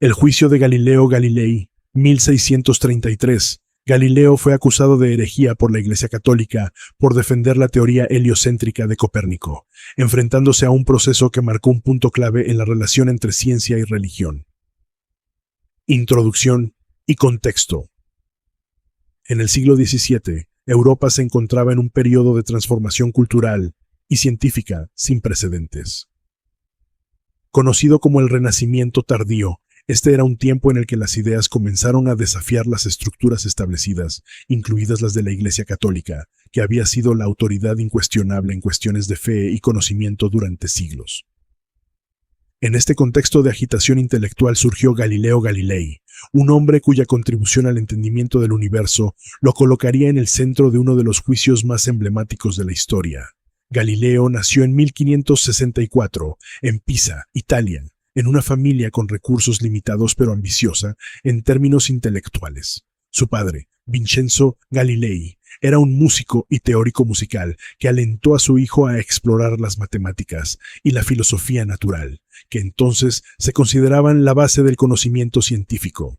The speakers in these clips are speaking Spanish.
El juicio de Galileo Galilei, 1633. Galileo fue acusado de herejía por la Iglesia Católica por defender la teoría heliocéntrica de Copérnico, enfrentándose a un proceso que marcó un punto clave en la relación entre ciencia y religión. Introducción y contexto. En el siglo XVII, Europa se encontraba en un periodo de transformación cultural y científica sin precedentes. Conocido como el Renacimiento tardío, este era un tiempo en el que las ideas comenzaron a desafiar las estructuras establecidas, incluidas las de la Iglesia Católica, que había sido la autoridad incuestionable en cuestiones de fe y conocimiento durante siglos. En este contexto de agitación intelectual surgió Galileo Galilei, un hombre cuya contribución al entendimiento del universo lo colocaría en el centro de uno de los juicios más emblemáticos de la historia. Galileo nació en 1564, en Pisa, Italia, en una familia con recursos limitados pero ambiciosa en términos intelectuales. Su padre, Vincenzo Galilei, era un músico y teórico musical que alentó a su hijo a explorar las matemáticas y la filosofía natural, que entonces se consideraban la base del conocimiento científico.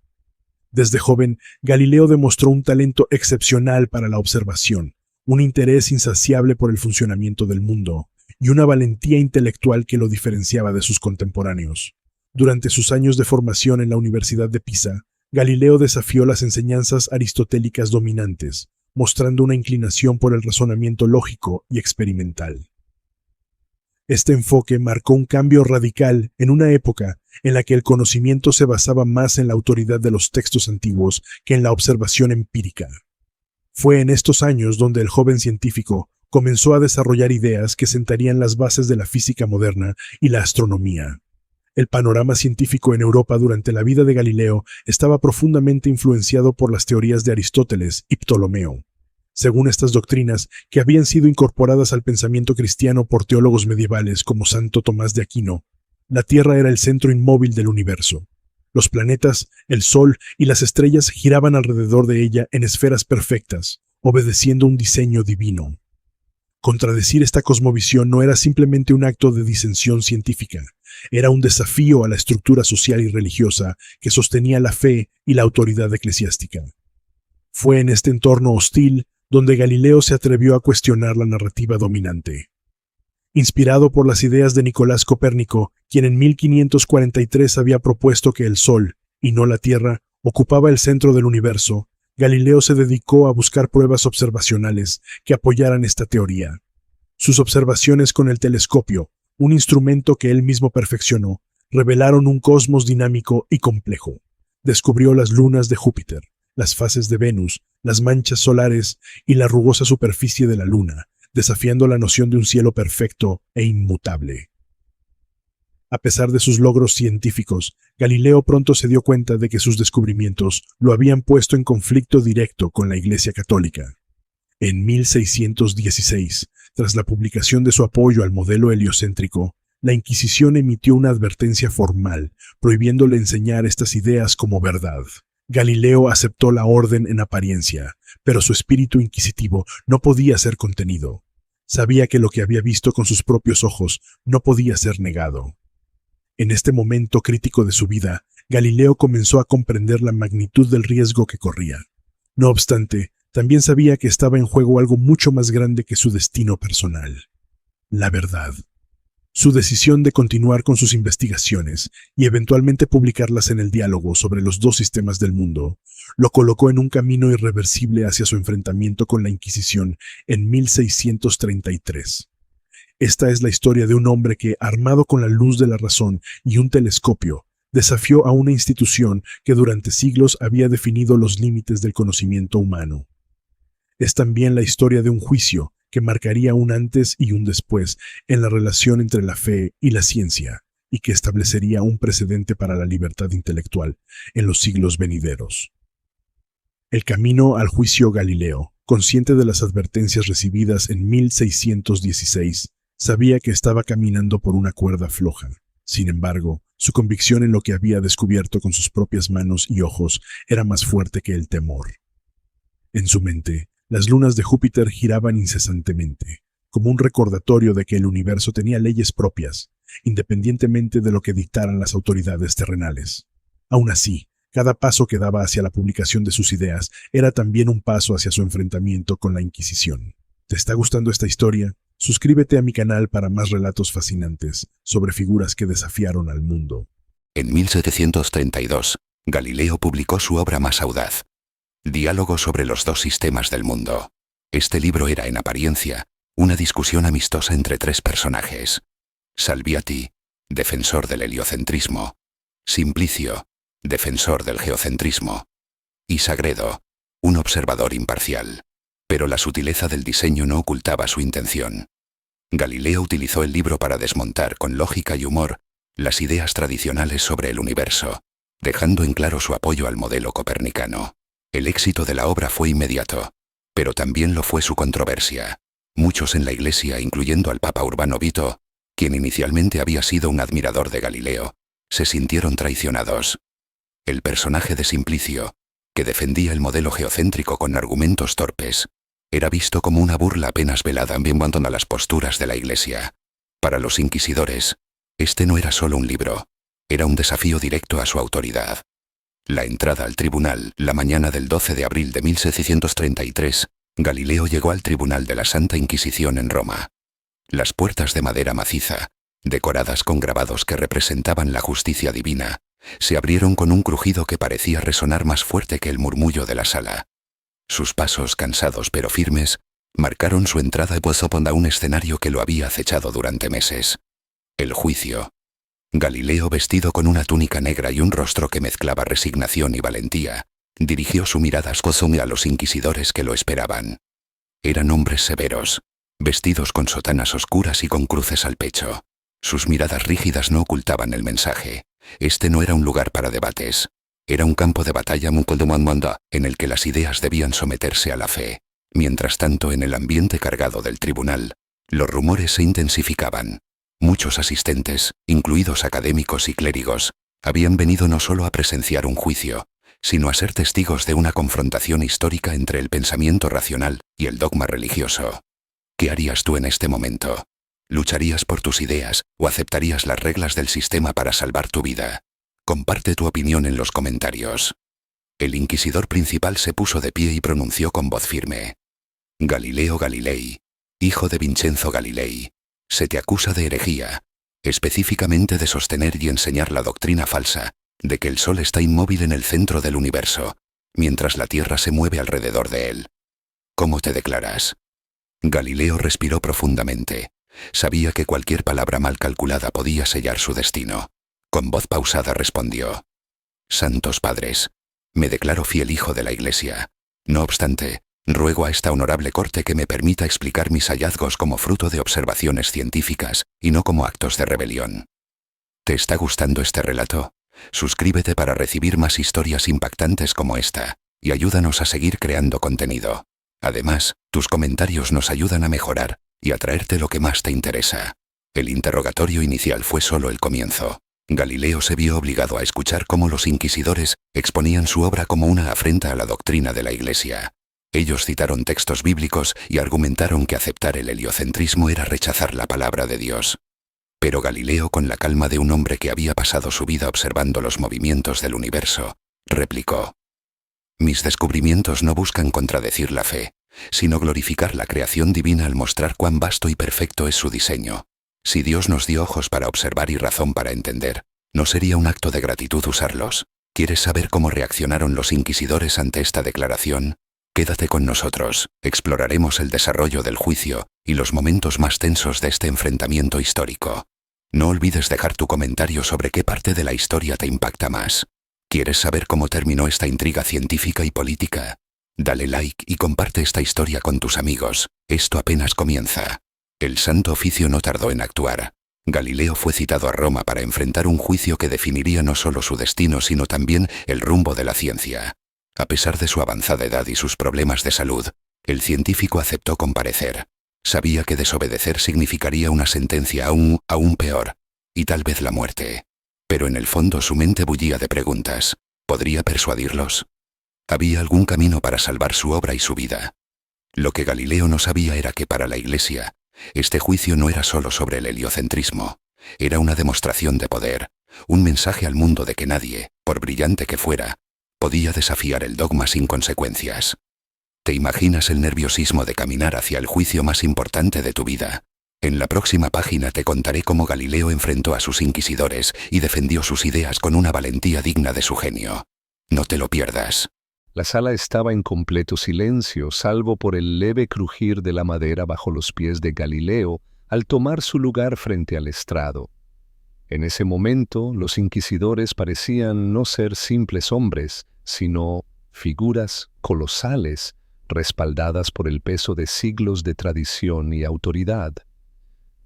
Desde joven, Galileo demostró un talento excepcional para la observación, un interés insaciable por el funcionamiento del mundo y una valentía intelectual que lo diferenciaba de sus contemporáneos. Durante sus años de formación en la Universidad de Pisa, Galileo desafió las enseñanzas aristotélicas dominantes, mostrando una inclinación por el razonamiento lógico y experimental. Este enfoque marcó un cambio radical en una época en la que el conocimiento se basaba más en la autoridad de los textos antiguos que en la observación empírica. Fue en estos años donde el joven científico comenzó a desarrollar ideas que sentarían las bases de la física moderna y la astronomía. El panorama científico en Europa durante la vida de Galileo estaba profundamente influenciado por las teorías de Aristóteles y Ptolomeo. Según estas doctrinas, que habían sido incorporadas al pensamiento cristiano por teólogos medievales como Santo Tomás de Aquino, la Tierra era el centro inmóvil del universo. Los planetas, el Sol y las estrellas giraban alrededor de ella en esferas perfectas, obedeciendo un diseño divino. Contradecir esta cosmovisión no era simplemente un acto de disensión científica, era un desafío a la estructura social y religiosa que sostenía la fe y la autoridad eclesiástica. Fue en este entorno hostil donde Galileo se atrevió a cuestionar la narrativa dominante. Inspirado por las ideas de Nicolás Copérnico, quien en 1543 había propuesto que el Sol, y no la Tierra, ocupaba el centro del universo, Galileo se dedicó a buscar pruebas observacionales que apoyaran esta teoría. Sus observaciones con el telescopio, un instrumento que él mismo perfeccionó, revelaron un cosmos dinámico y complejo. Descubrió las lunas de Júpiter, las fases de Venus, las manchas solares y la rugosa superficie de la Luna, desafiando la noción de un cielo perfecto e inmutable. A pesar de sus logros científicos, Galileo pronto se dio cuenta de que sus descubrimientos lo habían puesto en conflicto directo con la Iglesia Católica. En 1616, tras la publicación de su apoyo al modelo heliocéntrico, la Inquisición emitió una advertencia formal, prohibiéndole enseñar estas ideas como verdad. Galileo aceptó la orden en apariencia, pero su espíritu inquisitivo no podía ser contenido. Sabía que lo que había visto con sus propios ojos no podía ser negado. En este momento crítico de su vida, Galileo comenzó a comprender la magnitud del riesgo que corría. No obstante, también sabía que estaba en juego algo mucho más grande que su destino personal: la verdad. Su decisión de continuar con sus investigaciones y eventualmente publicarlas en el diálogo sobre los dos sistemas del mundo lo colocó en un camino irreversible hacia su enfrentamiento con la Inquisición en 1633. Esta es la historia de un hombre que, armado con la luz de la razón y un telescopio, desafió a una institución que durante siglos había definido los límites del conocimiento humano. Es también la historia de un juicio que marcaría un antes y un después en la relación entre la fe y la ciencia, y que establecería un precedente para la libertad intelectual en los siglos venideros. El camino al juicio Galileo, consciente de las advertencias recibidas en 1616, sabía que estaba caminando por una cuerda floja. Sin embargo, su convicción en lo que había descubierto con sus propias manos y ojos era más fuerte que el temor. En su mente, las lunas de Júpiter giraban incesantemente, como un recordatorio de que el universo tenía leyes propias, independientemente de lo que dictaran las autoridades terrenales. Aún así, cada paso que daba hacia la publicación de sus ideas era también un paso hacia su enfrentamiento con la Inquisición. ¿Te está gustando esta historia? Suscríbete a mi canal para más relatos fascinantes sobre figuras que desafiaron al mundo. En 1732, Galileo publicó su obra más audaz, Diálogo sobre los dos sistemas del mundo. Este libro era, en apariencia, una discusión amistosa entre tres personajes: Salviati, defensor del heliocentrismo; Simplicio, defensor del geocentrismo; y Sagredo, un observador imparcial. Pero la sutileza del diseño no ocultaba su intención. Galileo utilizó el libro para desmontar con lógica y humor las ideas tradicionales sobre el universo, dejando en claro su apoyo al modelo copernicano. El éxito de la obra fue inmediato, pero también lo fue su controversia. Muchos en la Iglesia, incluyendo al Papa Urbano V, quien inicialmente había sido un admirador de Galileo, se sintieron traicionados. El personaje de Simplicio, que defendía el modelo geocéntrico con argumentos torpes, era visto como una burla apenas velada en cuanto a las posturas de la Iglesia. Para los inquisidores, este no era solo un libro, era un desafío directo a su autoridad. La entrada al tribunal. La mañana del 12 de abril de 1733, Galileo llegó al tribunal de la Santa Inquisición en Roma. Las puertas de madera maciza, decoradas con grabados que representaban la justicia divina, se abrieron con un crujido que parecía resonar más fuerte que el murmullo de la sala. Sus pasos, cansados pero firmes, marcaron su entrada y puso a un escenario que lo había acechado durante meses. El juicio. Galileo, vestido con una túnica negra y un rostro que mezclaba resignación y valentía, dirigió su mirada a los inquisidores que lo esperaban. Eran hombres severos, vestidos con sotanas oscuras y con cruces al pecho. Sus miradas rígidas no ocultaban el mensaje. Este no era un lugar para debates. Era un campo de batalla en el que las ideas debían someterse a la fe. Mientras tanto, en el ambiente cargado del tribunal, los rumores se intensificaban. Muchos asistentes, incluidos académicos y clérigos, habían venido no solo a presenciar un juicio, sino a ser testigos de una confrontación histórica entre el pensamiento racional y el dogma religioso. ¿Qué harías tú en este momento? ¿Lucharías por tus ideas o aceptarías las reglas del sistema para salvar tu vida? Comparte tu opinión en los comentarios. El inquisidor principal se puso de pie y pronunció con voz firme: Galileo Galilei, hijo de Vincenzo Galilei, se te acusa de herejía, específicamente de sostener y enseñar la doctrina falsa de que el Sol está inmóvil en el centro del universo, mientras la Tierra se mueve alrededor de él. ¿Cómo te declaras? Galileo respiró profundamente. Sabía que cualquier palabra mal calculada podía sellar su destino. Con voz pausada respondió: Santos padres, me declaro fiel hijo de la Iglesia. No obstante, ruego a esta honorable corte que me permita explicar mis hallazgos como fruto de observaciones científicas y no como actos de rebelión. ¿Te está gustando este relato? Suscríbete para recibir más historias impactantes como esta, y ayúdanos a seguir creando contenido. Además, tus comentarios nos ayudan a mejorar y a traerte lo que más te interesa. El interrogatorio inicial fue solo el comienzo. Galileo se vio obligado a escuchar cómo los inquisidores exponían su obra como una afrenta a la doctrina de la Iglesia. Ellos citaron textos bíblicos y argumentaron que aceptar el heliocentrismo era rechazar la palabra de Dios. Pero Galileo, con la calma de un hombre que había pasado su vida observando los movimientos del universo, replicó: Mis descubrimientos no buscan contradecir la fe, sino glorificar la creación divina al mostrar cuán vasto y perfecto es su diseño. Si Dios nos dio ojos para observar y razón para entender, ¿no sería un acto de gratitud usarlos? ¿Quieres saber cómo reaccionaron los inquisidores ante esta declaración? Quédate con nosotros, exploraremos el desarrollo del juicio y los momentos más tensos de este enfrentamiento histórico. No olvides dejar tu comentario sobre qué parte de la historia te impacta más. ¿Quieres saber cómo terminó esta intriga científica y política? Dale like y comparte esta historia con tus amigos. Esto apenas comienza. El Santo Oficio no tardó en actuar. Galileo fue citado a Roma para enfrentar un juicio que definiría no solo su destino sino también el rumbo de la ciencia. A pesar de su avanzada edad y sus problemas de salud, el científico aceptó comparecer. Sabía que desobedecer significaría una sentencia aún peor, y tal vez la muerte. Pero en el fondo su mente bullía de preguntas. ¿Podría persuadirlos? ¿Había algún camino para salvar su obra y su vida? Lo que Galileo no sabía era que para la Iglesia, este juicio no era solo sobre el heliocentrismo. Era una demostración de poder, un mensaje al mundo de que nadie, por brillante que fuera, podía desafiar el dogma sin consecuencias. ¿Te imaginas el nerviosismo de caminar hacia el juicio más importante de tu vida? En la próxima página te contaré cómo Galileo enfrentó a sus inquisidores y defendió sus ideas con una valentía digna de su genio. No te lo pierdas. La sala estaba en completo silencio, salvo por el leve crujir de la madera bajo los pies de Galileo al tomar su lugar frente al estrado. En ese momento, los inquisidores parecían no ser simples hombres, sino figuras colosales, respaldadas por el peso de siglos de tradición y autoridad.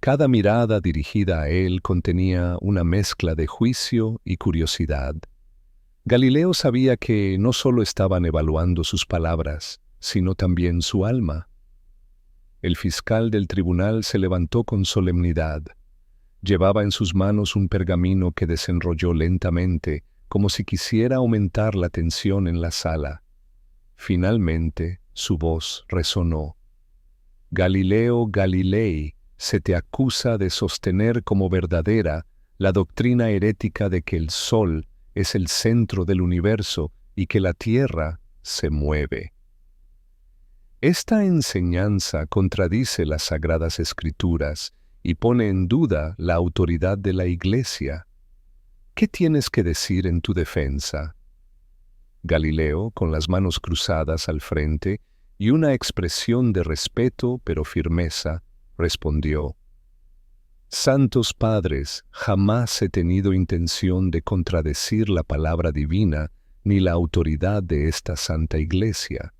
Cada mirada dirigida a él contenía una mezcla de juicio y curiosidad. Galileo sabía que no solo estaban evaluando sus palabras, sino también su alma. El fiscal del tribunal se levantó con solemnidad. Llevaba en sus manos un pergamino que desenrolló lentamente, como si quisiera aumentar la tensión en la sala. Finalmente, su voz resonó. Galileo Galilei, se te acusa de sostener como verdadera la doctrina herética de que el Sol es el centro del universo y que la Tierra se mueve. Esta enseñanza contradice las Sagradas Escrituras y pone en duda la autoridad de la Iglesia. ¿Qué tienes que decir en tu defensa? Galileo, con las manos cruzadas al frente y una expresión de respeto pero firmeza, respondió: Santos Padres, jamás he tenido intención de contradecir la palabra divina ni la autoridad de esta Santa Iglesia.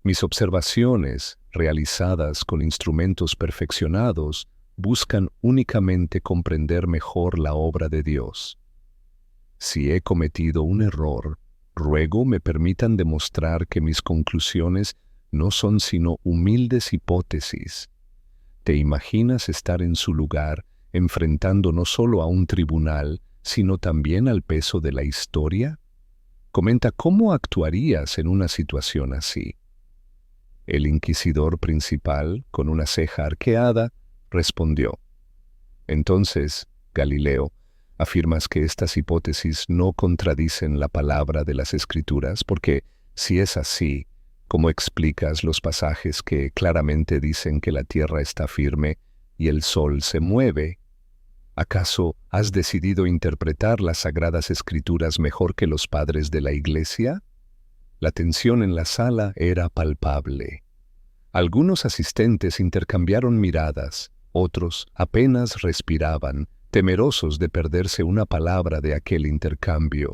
Mis observaciones, realizadas con instrumentos perfeccionados, buscan únicamente comprender mejor la obra de Dios. Si he cometido un error, ruego me permitan demostrar que mis conclusiones no son sino humildes hipótesis. ¿Te imaginas estar en su lugar, enfrentando no solo a un tribunal, sino también al peso de la historia? Comenta cómo actuarías en una situación así. El inquisidor principal, con una ceja arqueada, respondió: Entonces, Galileo, afirmas que estas hipótesis no contradicen la palabra de las Escrituras, porque, si es así, ¿cómo explicas los pasajes que claramente dicen que la tierra está firme y el sol se mueve? ¿Acaso has decidido interpretar las Sagradas Escrituras mejor que los padres de la Iglesia? La tensión en la sala era palpable. Algunos asistentes intercambiaron miradas, otros apenas respiraban, temerosos de perderse una palabra de aquel intercambio.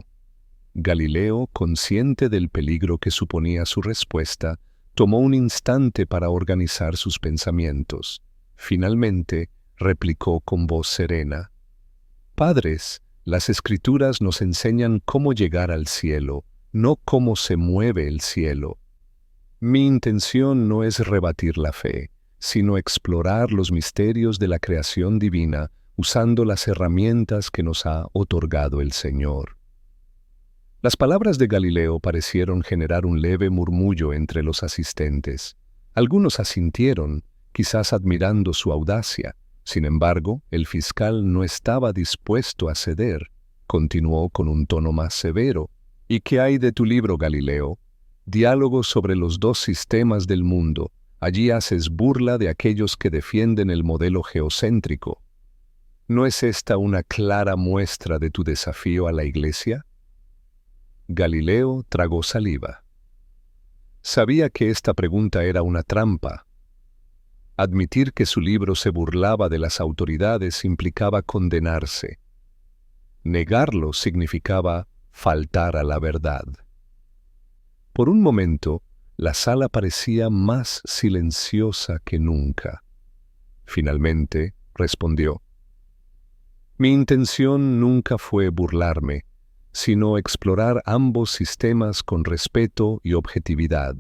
Galileo, consciente del peligro que suponía su respuesta, tomó un instante para organizar sus pensamientos. Finalmente, replicó con voz serena: Padres, las Escrituras nos enseñan cómo llegar al cielo, no cómo se mueve el cielo. Mi intención no es rebatir la fe, sino explorar los misterios de la creación divina usando las herramientas que nos ha otorgado el Señor. Las palabras de Galileo parecieron generar un leve murmullo entre los asistentes. Algunos asintieron, quizás admirando su audacia. Sin embargo, el fiscal no estaba dispuesto a ceder. Continuó con un tono más severo: ¿Y qué hay de tu libro, Galileo? Diálogos sobre los dos sistemas del mundo. Allí haces burla de aquellos que defienden el modelo geocéntrico. ¿No es esta una clara muestra de tu desafío a la Iglesia? Galileo tragó saliva. Sabía que esta pregunta era una trampa. Admitir que su libro se burlaba de las autoridades implicaba condenarse. Negarlo significaba faltar a la verdad. Por un momento, la sala parecía más silenciosa que nunca. Finalmente, respondió: Mi intención nunca fue burlarme, sino explorar ambos sistemas con respeto y objetividad.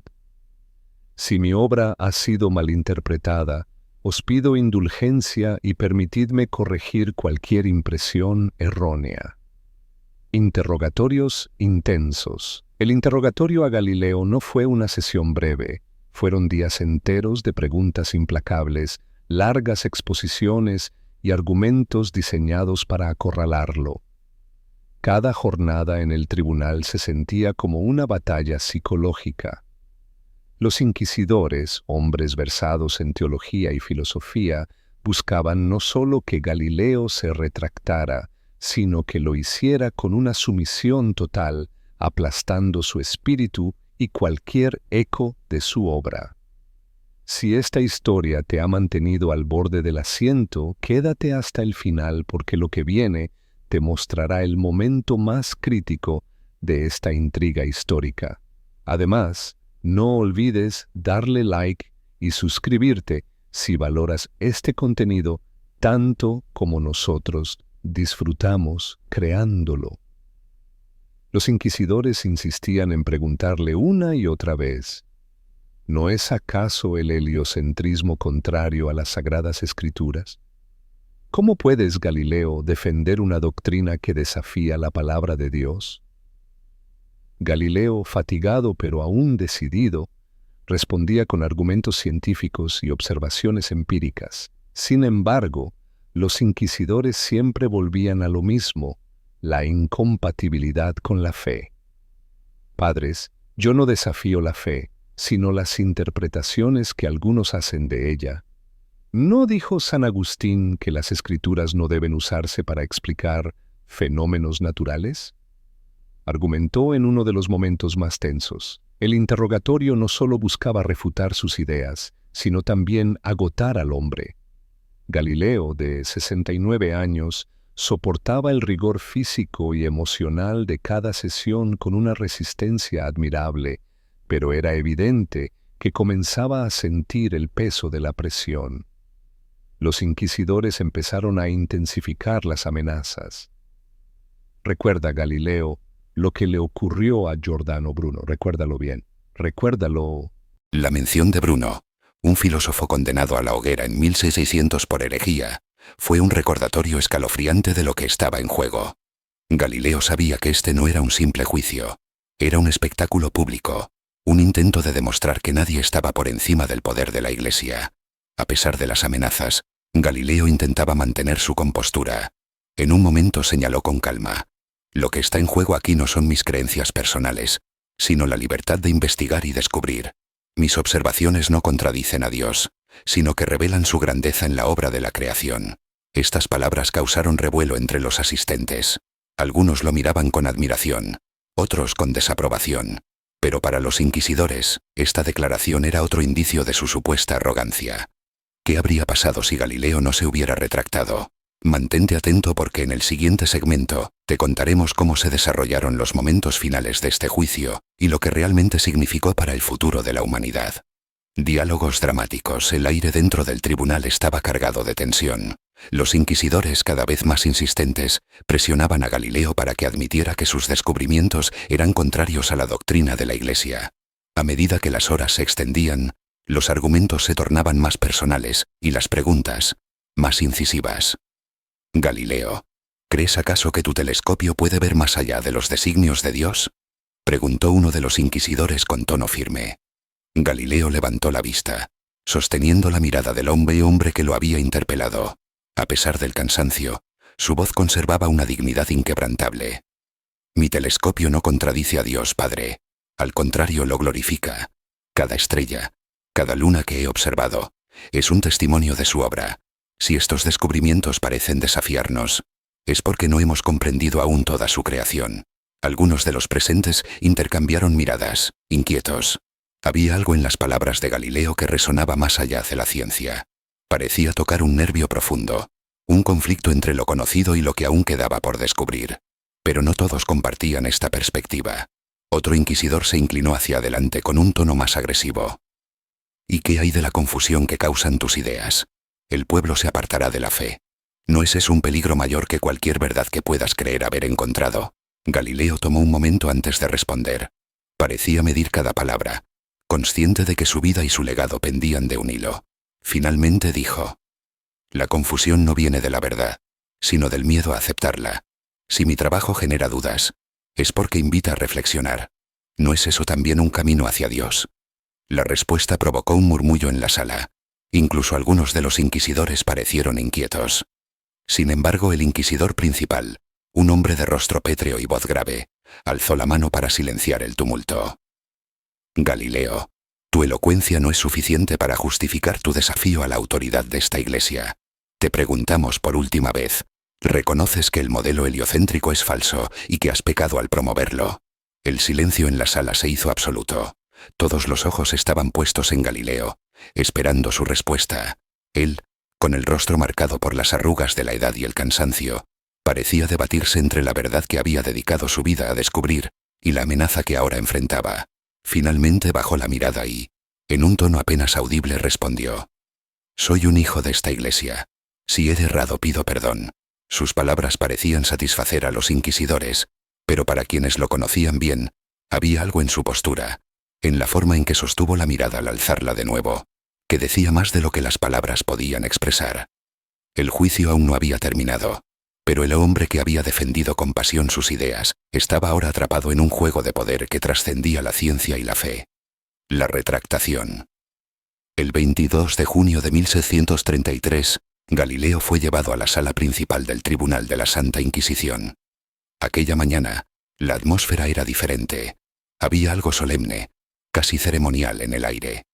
Si mi obra ha sido malinterpretada, os pido indulgencia y permitidme corregir cualquier impresión errónea. Interrogatorios intensos. El interrogatorio a Galileo no fue una sesión breve, fueron días enteros de preguntas implacables, largas exposiciones y argumentos diseñados para acorralarlo. Cada jornada en el tribunal se sentía como una batalla psicológica. Los inquisidores, hombres versados en teología y filosofía, buscaban no solo que Galileo se retractara, sino que lo hiciera con una sumisión total, aplastando su espíritu y cualquier eco de su obra. Si esta historia te ha mantenido al borde del asiento, quédate hasta el final porque lo que viene te mostrará el momento más crítico de esta intriga histórica. Además, no olvides darle like y suscribirte si valoras este contenido tanto como nosotros disfrutamos creándolo. Los inquisidores insistían en preguntarle una y otra vez: ¿no es acaso el heliocentrismo contrario a las Sagradas Escrituras? ¿Cómo puedes, Galileo, defender una doctrina que desafía la palabra de Dios? Galileo, fatigado pero aún decidido, respondía con argumentos científicos y observaciones empíricas. Sin embargo, los inquisidores siempre volvían a lo mismo: la incompatibilidad con la fe. Padres, yo no desafío la fe, sino las interpretaciones que algunos hacen de ella. ¿No dijo San Agustín que las Escrituras no deben usarse para explicar fenómenos naturales? Argumentó en uno de los momentos más tensos. El interrogatorio no solo buscaba refutar sus ideas, sino también agotar al hombre. Galileo, de 69 años, soportaba el rigor físico y emocional de cada sesión con una resistencia admirable, pero era evidente que comenzaba a sentir el peso de la presión. Los inquisidores empezaron a intensificar las amenazas. Recuerda, Galileo, lo que le ocurrió a Giordano Bruno. Recuérdalo bien. Recuérdalo. La mención de Bruno, un filósofo condenado a la hoguera en 1600 por herejía, fue un recordatorio escalofriante de lo que estaba en juego. Galileo sabía que este no era un simple juicio, era un espectáculo público, un intento de demostrar que nadie estaba por encima del poder de la Iglesia. A pesar de las amenazas, Galileo intentaba mantener su compostura. En un momento señaló con calma: lo que está en juego aquí no son mis creencias personales, sino la libertad de investigar y descubrir. Mis observaciones no contradicen a Dios, sino que revelan su grandeza en la obra de la creación. Estas palabras causaron revuelo entre los asistentes. Algunos lo miraban con admiración, otros con desaprobación. Pero para los inquisidores, esta declaración era otro indicio de su supuesta arrogancia. ¿Qué habría pasado si Galileo no se hubiera retractado? Mantente atento porque en el siguiente segmento te contaremos cómo se desarrollaron los momentos finales de este juicio y lo que realmente significó para el futuro de la humanidad. Diálogos dramáticos. El aire dentro del tribunal estaba cargado de tensión. Los inquisidores, cada vez más insistentes, presionaban a Galileo para que admitiera que sus descubrimientos eran contrarios a la doctrina de la Iglesia. A medida que las horas se extendían, los argumentos se tornaban más personales y las preguntas más incisivas. Galileo, ¿crees acaso que tu telescopio puede ver más allá de los designios de Dios? Preguntó uno de los inquisidores con tono firme. Galileo levantó la vista, sosteniendo la mirada del hombre que lo había interpelado. A pesar del cansancio, su voz conservaba una dignidad inquebrantable. Mi telescopio no contradice a Dios, Padre. Al contrario, lo glorifica. Cada estrella, cada luna que he observado, es un testimonio de su obra. Si estos descubrimientos parecen desafiarnos, es porque no hemos comprendido aún toda su creación. Algunos de los presentes intercambiaron miradas, inquietos. Había algo en las palabras de Galileo que resonaba más allá de la ciencia. Parecía tocar un nervio profundo, un conflicto entre lo conocido y lo que aún quedaba por descubrir. Pero no todos compartían esta perspectiva. Otro inquisidor se inclinó hacia adelante con un tono más agresivo. ¿Y qué hay de la confusión que causan tus ideas? El pueblo se apartará de la fe. ¿No es eso un peligro mayor que cualquier verdad que puedas creer haber encontrado? Galileo tomó un momento antes de responder. Parecía medir cada palabra, consciente de que su vida y su legado pendían de un hilo. Finalmente dijo: la confusión no viene de la verdad, sino del miedo a aceptarla. Si mi trabajo genera dudas, es porque invita a reflexionar. ¿No es eso también un camino hacia Dios? La respuesta provocó un murmullo en la sala. Incluso algunos de los inquisidores parecieron inquietos. Sin embargo, el inquisidor principal, un hombre de rostro pétreo y voz grave, alzó la mano para silenciar el tumulto. Galileo, tu elocuencia no es suficiente para justificar tu desafío a la autoridad de esta iglesia. Te preguntamos por última vez, ¿reconoces que el modelo heliocéntrico es falso y que has pecado al promoverlo? El silencio en la sala se hizo absoluto. Todos los ojos estaban puestos en Galileo, esperando su respuesta. Él, con el rostro marcado por las arrugas de la edad y el cansancio, parecía debatirse entre la verdad que había dedicado su vida a descubrir y la amenaza que ahora enfrentaba. Finalmente bajó la mirada y, en un tono apenas audible, respondió: «Soy un hijo de esta iglesia. Si he errado, pido perdón». Sus palabras parecían satisfacer a los inquisidores, pero para quienes lo conocían bien, había algo en su postura, en la forma en que sostuvo la mirada al alzarla de nuevo, que decía más de lo que las palabras podían expresar. El juicio aún no había terminado, pero el hombre que había defendido con pasión sus ideas estaba ahora atrapado en un juego de poder que trascendía la ciencia y la fe. La retractación. El 22 de junio de 1633, Galileo fue llevado a la sala principal del Tribunal de la Santa Inquisición. Aquella mañana, la atmósfera era diferente. Había algo solemne, casi ceremonial en el aire.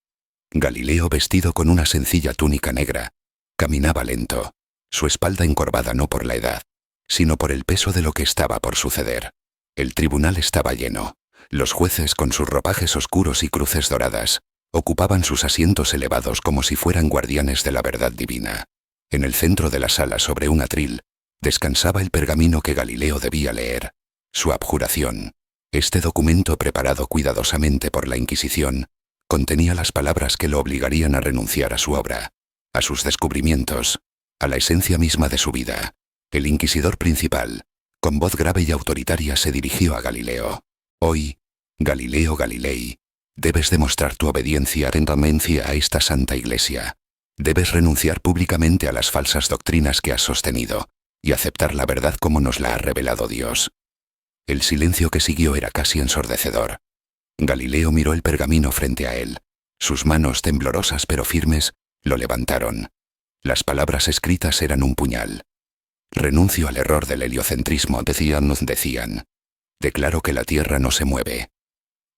Galileo, vestido con una sencilla túnica negra, caminaba lento, su espalda encorvada no por la edad, sino por el peso de lo que estaba por suceder. El tribunal estaba lleno. Los jueces, con sus ropajes oscuros y cruces doradas, ocupaban sus asientos elevados como si fueran guardianes de la verdad divina. En el centro de la sala, sobre un atril, descansaba el pergamino que Galileo debía leer, su abjuración. Este documento, preparado cuidadosamente por la Inquisición, contenía las palabras que lo obligarían a renunciar a su obra, a sus descubrimientos, a la esencia misma de su vida. El inquisidor principal, con voz grave y autoritaria, se dirigió a Galileo. «Hoy, Galileo Galilei, debes demostrar tu obediencia atentamente a esta santa iglesia. Debes renunciar públicamente a las falsas doctrinas que has sostenido y aceptar la verdad como nos la ha revelado Dios». El silencio que siguió era casi ensordecedor. Galileo miró el pergamino frente a él. Sus manos, temblorosas pero firmes, lo levantaron. Las palabras escritas eran un puñal. «Renuncio al error del heliocentrismo», decían. «Declaro que la Tierra no se mueve».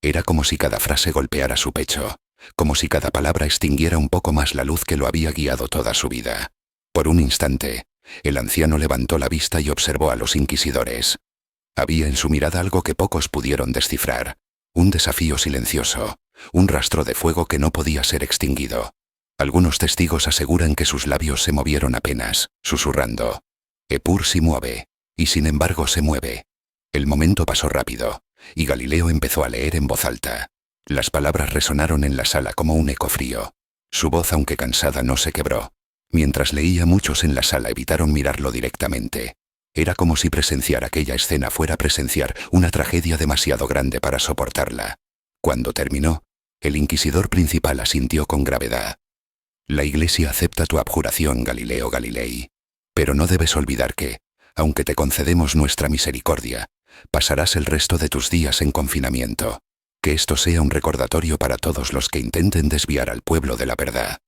Era como si cada frase golpeara su pecho, como si cada palabra extinguiera un poco más la luz que lo había guiado toda su vida. Por un instante, el anciano levantó la vista y observó a los inquisidores. Había en su mirada algo que pocos pudieron descifrar, un desafío silencioso, un rastro de fuego que no podía ser extinguido. Algunos testigos aseguran que sus labios se movieron apenas, susurrando: «Eppur si muove», y sin embargo se mueve. El momento pasó rápido, y Galileo empezó a leer en voz alta. Las palabras resonaron en la sala como un eco frío. Su voz, aunque cansada, no se quebró. Mientras leía, muchos en la sala evitaron mirarlo directamente. Era como si presenciar aquella escena fuera presenciar una tragedia demasiado grande para soportarla. Cuando terminó, el inquisidor principal asintió con gravedad. «La Iglesia acepta tu abjuración, Galileo Galilei. Pero no debes olvidar que, aunque te concedemos nuestra misericordia, pasarás el resto de tus días en confinamiento. Que esto sea un recordatorio para todos los que intenten desviar al pueblo de la verdad».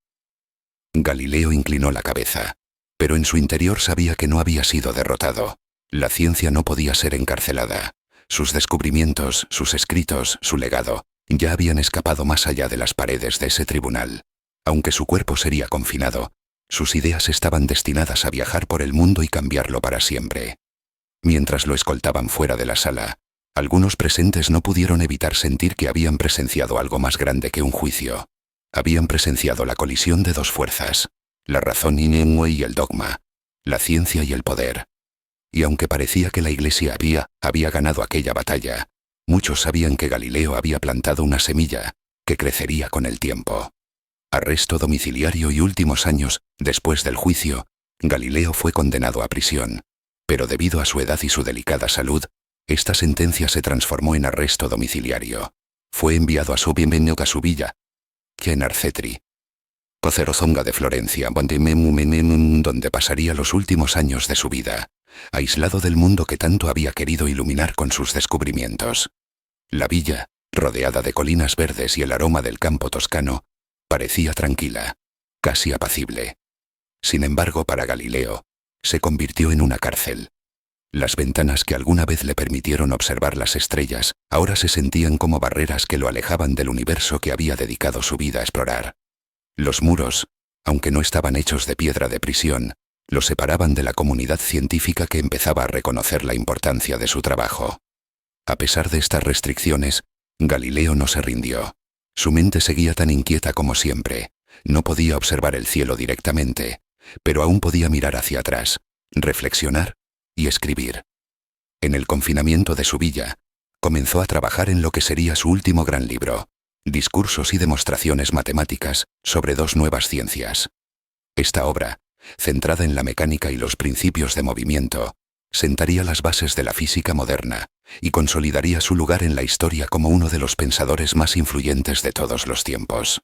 Galileo inclinó la cabeza, pero en su interior sabía que no había sido derrotado. La ciencia no podía ser encarcelada. Sus descubrimientos, sus escritos, su legado, ya habían escapado más allá de las paredes de ese tribunal. Aunque su cuerpo sería confinado, sus ideas estaban destinadas a viajar por el mundo y cambiarlo para siempre. Mientras lo escoltaban fuera de la sala, algunos presentes no pudieron evitar sentir que habían presenciado algo más grande que un juicio. Habían presenciado la colisión de dos fuerzas, la razón y el dogma, la ciencia y el poder. Y aunque parecía que la Iglesia había ganado aquella batalla, muchos sabían que Galileo había plantado una semilla que crecería con el tiempo. Arresto domiciliario y últimos años, después del juicio, Galileo fue condenado a prisión. Pero debido a su edad y su delicada salud, esta sentencia se transformó en arresto domiciliario. Fue enviado a su villa, que en Arcetri, Cocerozonga de Florencia, donde pasaría los últimos años de su vida, aislado del mundo que tanto había querido iluminar con sus descubrimientos. La villa, rodeada de colinas verdes y el aroma del campo toscano, parecía tranquila, casi apacible. Sin embargo, para Galileo, se convirtió en una cárcel. Las ventanas que alguna vez le permitieron observar las estrellas, ahora se sentían como barreras que lo alejaban del universo que había dedicado su vida a explorar. Los muros, aunque no estaban hechos de piedra de prisión, lo separaban de la comunidad científica que empezaba a reconocer la importancia de su trabajo. A pesar de estas restricciones, Galileo no se rindió. Su mente seguía tan inquieta como siempre. No podía observar el cielo directamente, pero aún podía mirar hacia atrás, reflexionar y escribir. En el confinamiento de su villa, comenzó a trabajar en lo que sería su último gran libro, Discursos y demostraciones matemáticas sobre dos nuevas ciencias. Esta obra, centrada en la mecánica y los principios de movimiento, sentaría las bases de la física moderna y consolidaría su lugar en la historia como uno de los pensadores más influyentes de todos los tiempos.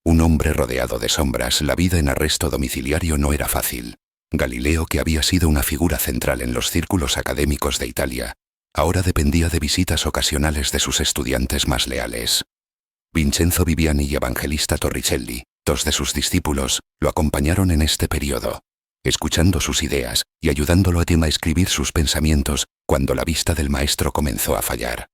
Un hombre rodeado de sombras, la vida en arresto domiciliario no era fácil. Galileo, que había sido una figura central en los círculos académicos de Italia, ahora dependía de visitas ocasionales de sus estudiantes más leales. Vincenzo Viviani y Evangelista Torricelli, dos de sus discípulos, lo acompañaron en este periodo, escuchando sus ideas y ayudándolo a escribir sus pensamientos cuando la vista del maestro comenzó a fallar.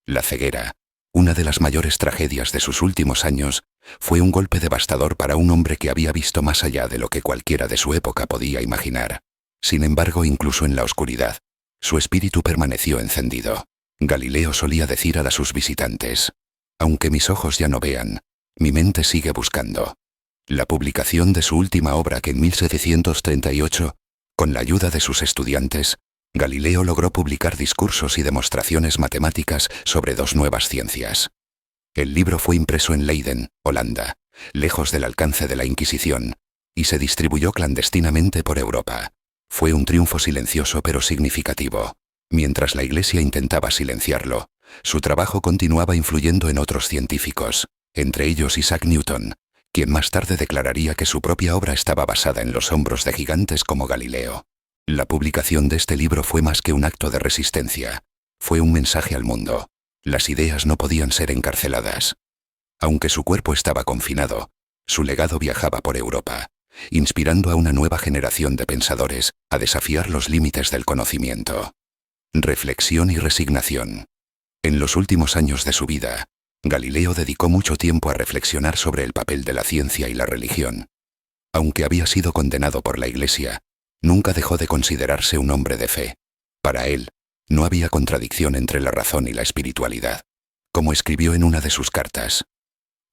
La ceguera, una de las mayores tragedias de sus últimos años, fue un golpe devastador para un hombre que había visto más allá de lo que cualquiera de su época podía imaginar. Sin embargo, incluso en la oscuridad, su espíritu permaneció encendido. Galileo solía decir a sus visitantes: «Aunque mis ojos ya no vean, mi mente sigue buscando». La publicación de su última obra, que en 1738, con la ayuda de sus estudiantes, Galileo logró publicar discursos y demostraciones matemáticas sobre dos nuevas ciencias. El libro fue impreso en Leiden, Holanda, lejos del alcance de la Inquisición, y se distribuyó clandestinamente por Europa. Fue un triunfo silencioso pero significativo. Mientras la Iglesia intentaba silenciarlo, su trabajo continuaba influyendo en otros científicos, entre ellos Isaac Newton, quien más tarde declararía que su propia obra estaba basada en los hombros de gigantes como Galileo. La publicación de este libro fue más que un acto de resistencia. Fue un mensaje al mundo. Las ideas no podían ser encarceladas. Aunque su cuerpo estaba confinado, su legado viajaba por Europa, inspirando a una nueva generación de pensadores a desafiar los límites del conocimiento. Reflexión y resignación. En los últimos años de su vida, Galileo dedicó mucho tiempo a reflexionar sobre el papel de la ciencia y la religión. Aunque había sido condenado por la Iglesia, nunca dejó de considerarse un hombre de fe. Para él, no había contradicción entre la razón y la espiritualidad. Como escribió en una de sus cartas: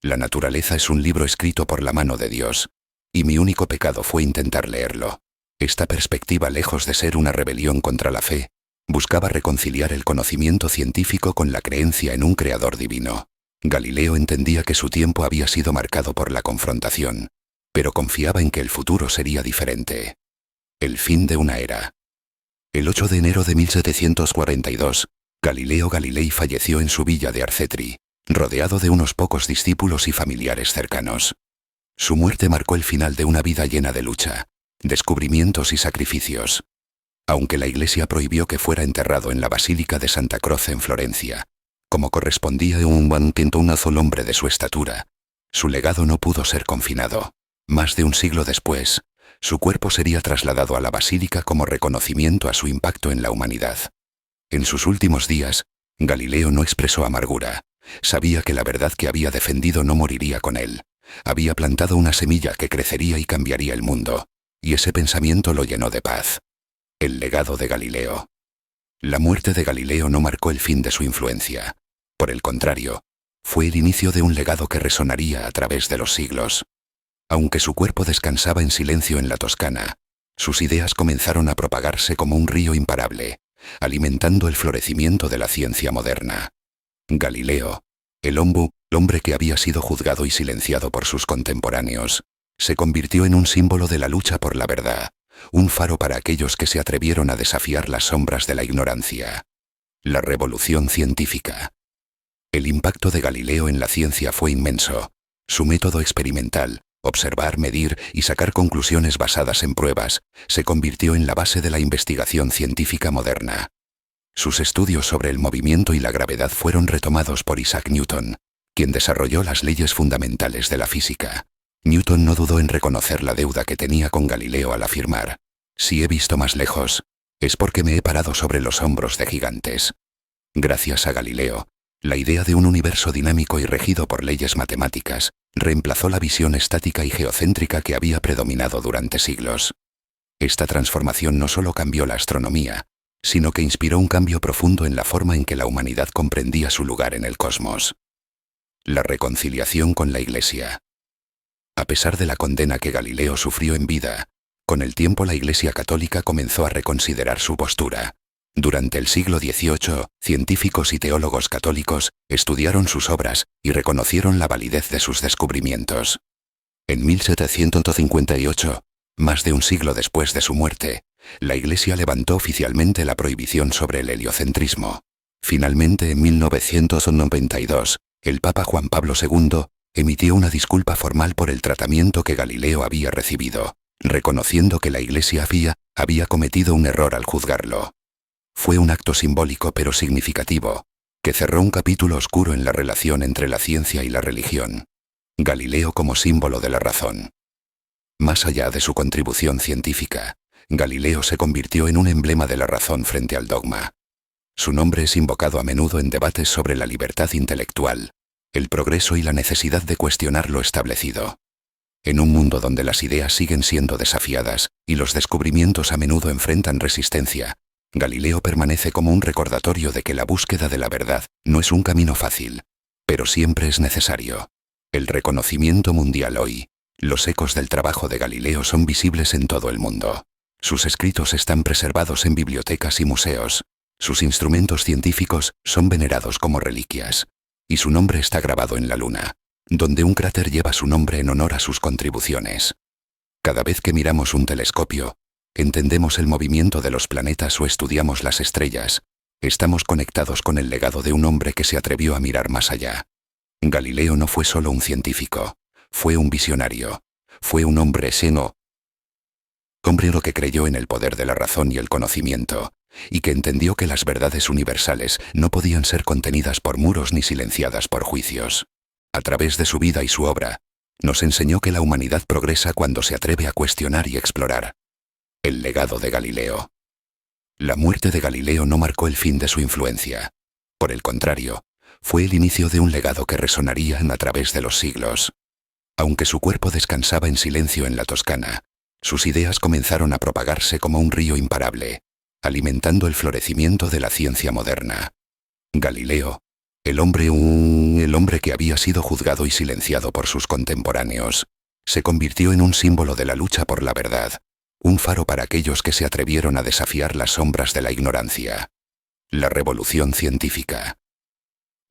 «La naturaleza es un libro escrito por la mano de Dios, y mi único pecado fue intentar leerlo». Esta perspectiva, lejos de ser una rebelión contra la fe, buscaba reconciliar el conocimiento científico con la creencia en un creador divino. Galileo entendía que su tiempo había sido marcado por la confrontación, pero confiaba en que el futuro sería diferente. El fin de una era. El 8 de enero de 1742, Galileo Galilei falleció en su villa de Arcetri, rodeado de unos pocos discípulos y familiares cercanos. Su muerte marcó el final de una vida llena de lucha, descubrimientos y sacrificios. Aunque la Iglesia prohibió que fuera enterrado en la Basílica de Santa Croce en Florencia, como correspondía a un solo hombre de su estatura, su legado no pudo ser confinado. Más de un siglo después, su cuerpo sería trasladado a la Basílica como reconocimiento a su impacto en la humanidad. En sus últimos días, Galileo no expresó amargura. Sabía que la verdad que había defendido no moriría con él. Había plantado una semilla que crecería y cambiaría el mundo, y ese pensamiento lo llenó de paz. El legado de Galileo. La muerte de Galileo no marcó el fin de su influencia. Por el contrario, fue el inicio de un legado que resonaría a través de los siglos. Aunque su cuerpo descansaba en silencio en la Toscana, sus ideas comenzaron a propagarse como un río imparable, alimentando el florecimiento de la ciencia moderna. Galileo, el hombre que había sido juzgado y silenciado por sus contemporáneos, se convirtió en un símbolo de la lucha por la verdad, un faro para aquellos que se atrevieron a desafiar las sombras de la ignorancia. La revolución científica. El impacto de Galileo en la ciencia fue inmenso. Su método experimental, observar, medir y sacar conclusiones basadas en pruebas, se convirtió en la base de la investigación científica moderna. Sus estudios sobre el movimiento y la gravedad fueron retomados por Isaac Newton, quien desarrolló las leyes fundamentales de la física. Newton no dudó en reconocer la deuda que tenía con Galileo al afirmar: Si he visto más lejos, es porque me he parado sobre los hombros de gigantes. Gracias a Galileo, la idea de un universo dinámico y regido por leyes matemáticas reemplazó la visión estática y geocéntrica que había predominado durante siglos. Esta transformación no solo cambió la astronomía, sino que inspiró un cambio profundo en la forma en que la humanidad comprendía su lugar en el cosmos. La reconciliación con la Iglesia. A pesar de la condena que Galileo sufrió en vida, con el tiempo la Iglesia católica comenzó a reconsiderar su postura. Durante el siglo XVIII, científicos y teólogos católicos estudiaron sus obras y reconocieron la validez de sus descubrimientos. En 1758, más de un siglo después de su muerte, la Iglesia levantó oficialmente la prohibición sobre el heliocentrismo. Finalmente, en 1992, el Papa Juan Pablo II emitió una disculpa formal por el tratamiento que Galileo había recibido, reconociendo que la Iglesia había cometido un error al juzgarlo. Fue un acto simbólico pero significativo, que cerró un capítulo oscuro en la relación entre la ciencia y la religión. Galileo como símbolo de la razón. Más allá de su contribución científica, Galileo se convirtió en un emblema de la razón frente al dogma. Su nombre es invocado a menudo en debates sobre la libertad intelectual, el progreso y la necesidad de cuestionar lo establecido. En un mundo donde las ideas siguen siendo desafiadas y los descubrimientos a menudo enfrentan resistencia, Galileo permanece como un recordatorio de que la búsqueda de la verdad no es un camino fácil, pero siempre es necesario. El reconocimiento mundial hoy. Los ecos del trabajo de Galileo son visibles en todo el mundo. Sus escritos están preservados en bibliotecas y museos. Sus instrumentos científicos son venerados como reliquias. Y su nombre está grabado en la Luna, donde un cráter lleva su nombre en honor a sus contribuciones. Cada vez que miramos un telescopio, entendemos el movimiento de los planetas o estudiamos las estrellas, estamos conectados con el legado de un hombre que se atrevió a mirar más allá. Galileo no fue solo un científico, fue un visionario, fue un hombre que creyó en el poder de la razón y el conocimiento, y que entendió que las verdades universales no podían ser contenidas por muros ni silenciadas por juicios. A través de su vida y su obra, nos enseñó que la humanidad progresa cuando se atreve a cuestionar y explorar. El legado de Galileo. La muerte de Galileo no marcó el fin de su influencia. Por el contrario, fue el inicio de un legado que resonaría a través de los siglos. Aunque su cuerpo descansaba en silencio en la Toscana, sus ideas comenzaron a propagarse como un río imparable, alimentando el florecimiento de la ciencia moderna. Galileo, el hombre que había sido juzgado y silenciado por sus contemporáneos, se convirtió en un símbolo de la lucha por la verdad, un faro para aquellos que se atrevieron a desafiar las sombras de la ignorancia. La revolución científica.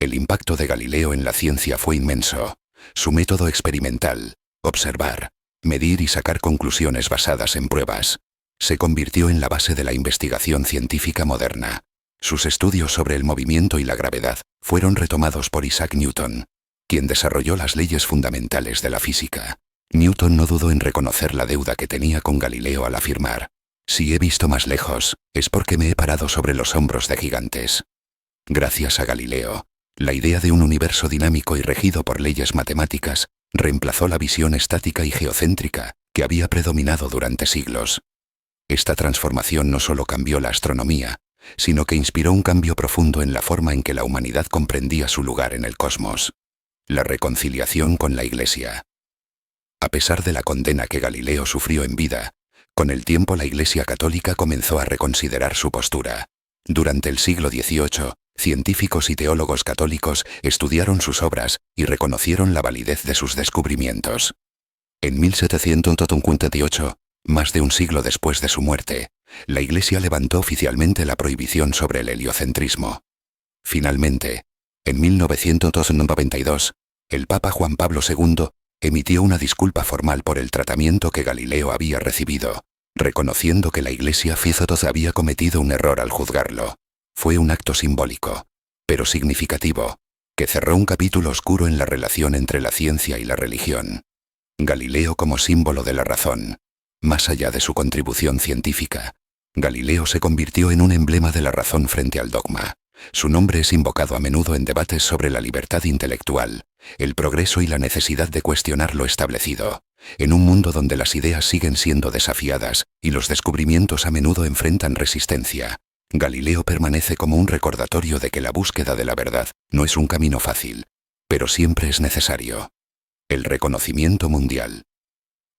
El impacto de Galileo en la ciencia fue inmenso. Su método experimental, observar, medir y sacar conclusiones basadas en pruebas, se convirtió en la base de la investigación científica moderna. Sus estudios sobre el movimiento y la gravedad fueron retomados por Isaac Newton, quien desarrolló las leyes fundamentales de la física. Newton no dudó en reconocer la deuda que tenía con Galileo al afirmar: si he visto más lejos, es porque me he parado sobre los hombros de gigantes. Gracias a Galileo, la idea de un universo dinámico y regido por leyes matemáticas reemplazó la visión estática y geocéntrica que había predominado durante siglos. Esta transformación no solo cambió la astronomía, sino que inspiró un cambio profundo en la forma en que la humanidad comprendía su lugar en el cosmos. La reconciliación con la Iglesia. A pesar de la condena que Galileo sufrió en vida, con el tiempo la Iglesia católica comenzó a reconsiderar su postura. Durante el siglo XVIII, científicos y teólogos católicos estudiaron sus obras y reconocieron la validez de sus descubrimientos. En 1758, más de un siglo después de su muerte, la Iglesia levantó oficialmente la prohibición sobre el heliocentrismo. Finalmente, en 1992, el Papa Juan Pablo II emitió una disculpa formal por el tratamiento que Galileo había recibido, reconociendo que la Iglesia había cometido un error al juzgarlo. Fue un acto simbólico, pero significativo, que cerró un capítulo oscuro en la relación entre la ciencia y la religión. Galileo como símbolo de la razón. Más allá de su contribución científica, Galileo se convirtió en un emblema de la razón frente al dogma. Su nombre es invocado a menudo en debates sobre la libertad intelectual, el progreso y la necesidad de cuestionar lo establecido. En un mundo donde las ideas siguen siendo desafiadas y los descubrimientos a menudo enfrentan resistencia, Galileo permanece como un recordatorio de que la búsqueda de la verdad no es un camino fácil, pero siempre es necesario. El reconocimiento mundial.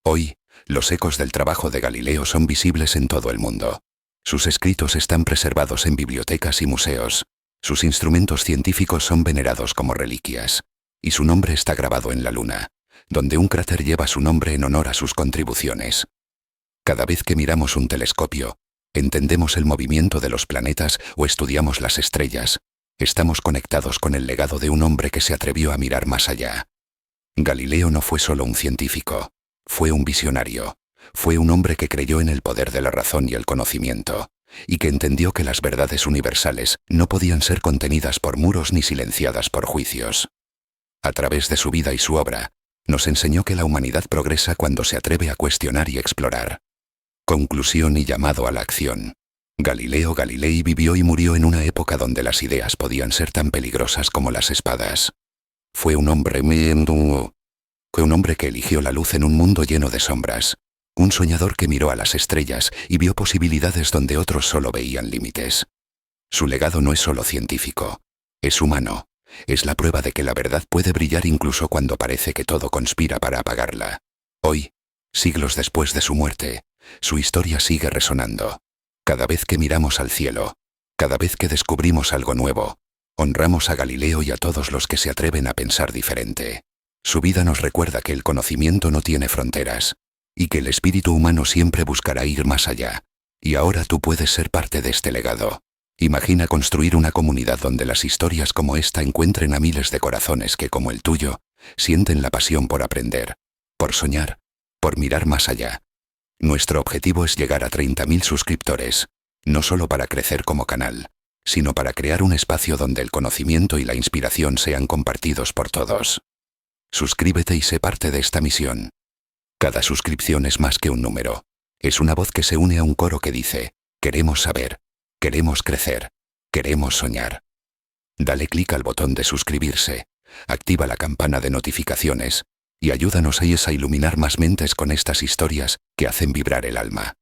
Hoy, los ecos del trabajo de Galileo son visibles en todo el mundo. Sus escritos están preservados en bibliotecas y museos. Sus instrumentos científicos son venerados como reliquias. Y su nombre está grabado en la Luna, donde un cráter lleva su nombre en honor a sus contribuciones. Cada vez que miramos un telescopio, entendemos el movimiento de los planetas o estudiamos las estrellas, estamos conectados con el legado de un hombre que se atrevió a mirar más allá. Galileo no fue solo un científico, fue un visionario, fue un hombre que creyó en el poder de la razón y el conocimiento, y que entendió que las verdades universales no podían ser contenidas por muros ni silenciadas por juicios. A través de su vida y su obra, nos enseñó que la humanidad progresa cuando se atreve a cuestionar y explorar. Conclusión y llamado a la acción. Galileo Galilei vivió y murió en una época donde las ideas podían ser tan peligrosas como las espadas. Fue un hombre que eligió la luz en un mundo lleno de sombras. Un soñador que miró a las estrellas y vio posibilidades donde otros solo veían límites. Su legado no es solo científico, es humano. Es la prueba de que la verdad puede brillar incluso cuando parece que todo conspira para apagarla. Hoy, siglos después de su muerte, su historia sigue resonando. Cada vez que miramos al cielo, cada vez que descubrimos algo nuevo, honramos a Galileo y a todos los que se atreven a pensar diferente. Su vida nos recuerda que el conocimiento no tiene fronteras, y que el espíritu humano siempre buscará ir más allá. Y ahora tú puedes ser parte de este legado. Imagina construir una comunidad donde las historias como esta encuentren a miles de corazones que, como el tuyo, sienten la pasión por aprender, por soñar, por mirar más allá. Nuestro objetivo es llegar a 30.000 suscriptores, no solo para crecer como canal, sino para crear un espacio donde el conocimiento y la inspiración sean compartidos por todos. Suscríbete y sé parte de esta misión. Cada suscripción es más que un número. Es una voz que se une a un coro que dice: queremos saber, queremos crecer, queremos soñar. Dale clic al botón de suscribirse, activa la campana de notificaciones y ayúdanos a iluminar más mentes con estas historias que hacen vibrar el alma.